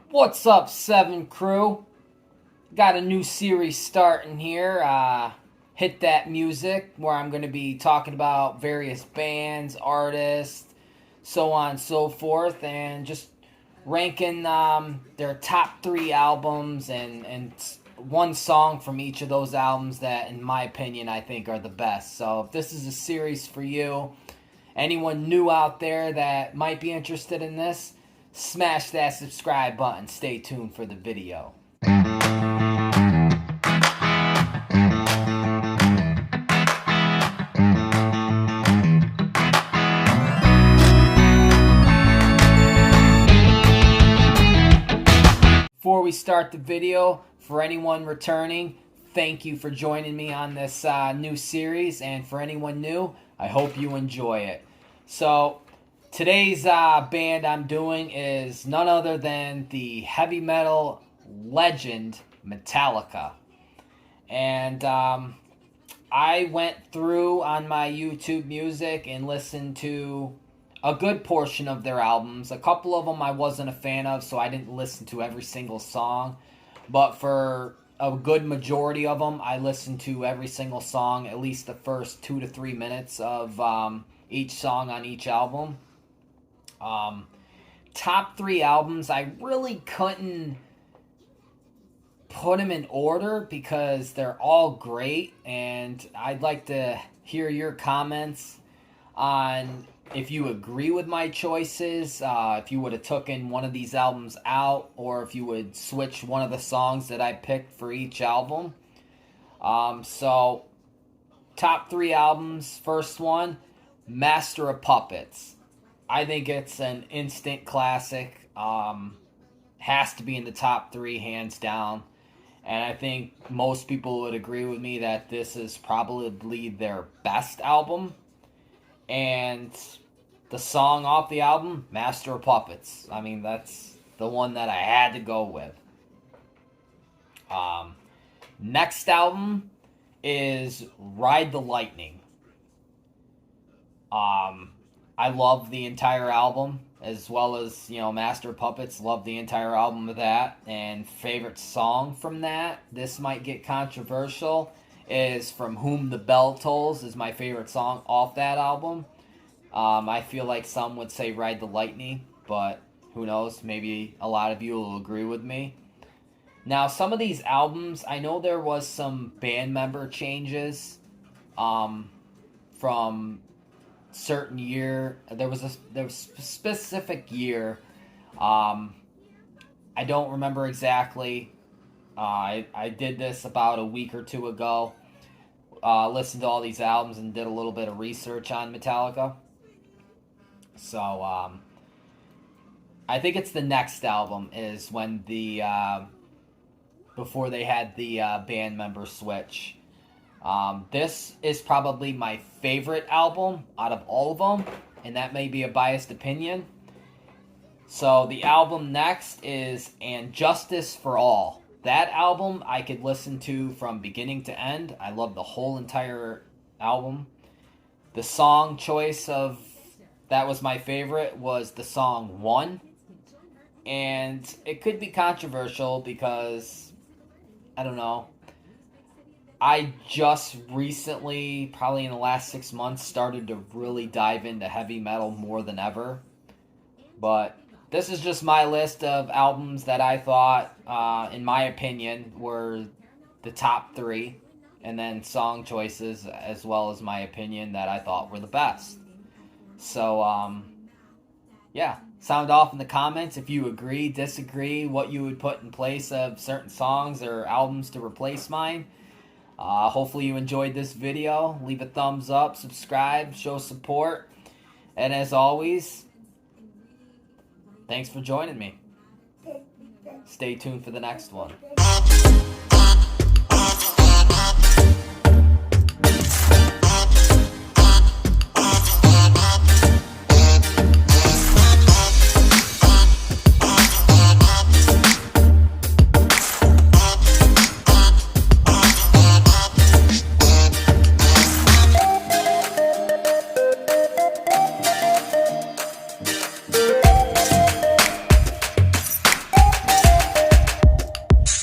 What's up, 7 Crew? Got a new series starting here. Hit That Music, where I'm going to be talking about various bands, artists, so on and so forth, and just ranking their top 3 albums and one song from each of those albums that, in my opinion, I think are the best. So if this is a series for you, anyone new out there that might be interested in this, smash that subscribe button. Stay tuned for the video. Before we start the video, for anyone returning, thank you for joining me on this new series, and for anyone new, I hope you enjoy it. So, today's band I'm doing is none other than the heavy metal legend Metallica. And I went through on my YouTube Music and listened to a good portion of their albums. A couple of them I wasn't a fan of, so I didn't listen to every single song. But for a good majority of them, I listened to every single song, at least the first 2 to 3 minutes of each song on each album. Top 3 albums, I really couldn't put them in order because they're all great, and I'd like to hear your comments on if you agree with my choices, if you would have taken one of these albums out, or if you would switch one of the songs that I picked for each album. So, top 3 albums. First one, Master of Puppets. I think it's an instant classic. Has to be in the top 3, hands down. And I think most people would agree with me that this is probably their best album. And the song off the album, Master of Puppets. I mean, that's the one that I had to go with. Next album is Ride the Lightning. I love the entire album, as well as, Master of Puppets. Love the entire album of that. And favorite song from that, this might get controversial, is From Whom the Bell Tolls, is my favorite song off that album. I feel like some would say Ride the Lightning, but who knows, maybe a lot of you will agree with me. Now, some of these albums, I know there was some band member changes from certain year. There was a specific year. I don't remember exactly. I did this about a week or two ago. Listened to all these albums and did a little bit of research on Metallica. So, I think it's the next album is when before they had the band member switch. This is probably my favorite album out of all of them, and that may be a biased opinion. So, the album next is And Justice for All. That album I could listen to from beginning to end. I love the whole entire album. The song choice of that was my favorite was the song One. And it could be controversial because, I don't know, I just recently, probably in the last 6 months, started to really dive into heavy metal more than ever. But this is just my list of albums that I thought, in my opinion, were the top 3. And then song choices, as well as my opinion, that I thought were the best. So, yeah. Sound off in the comments if you agree, disagree, what you would put in place of certain songs or albums to replace mine. Hopefully you enjoyed this video. Leave a thumbs up, subscribe, show support. And as always, thanks for joining me. Stay tuned for the next one.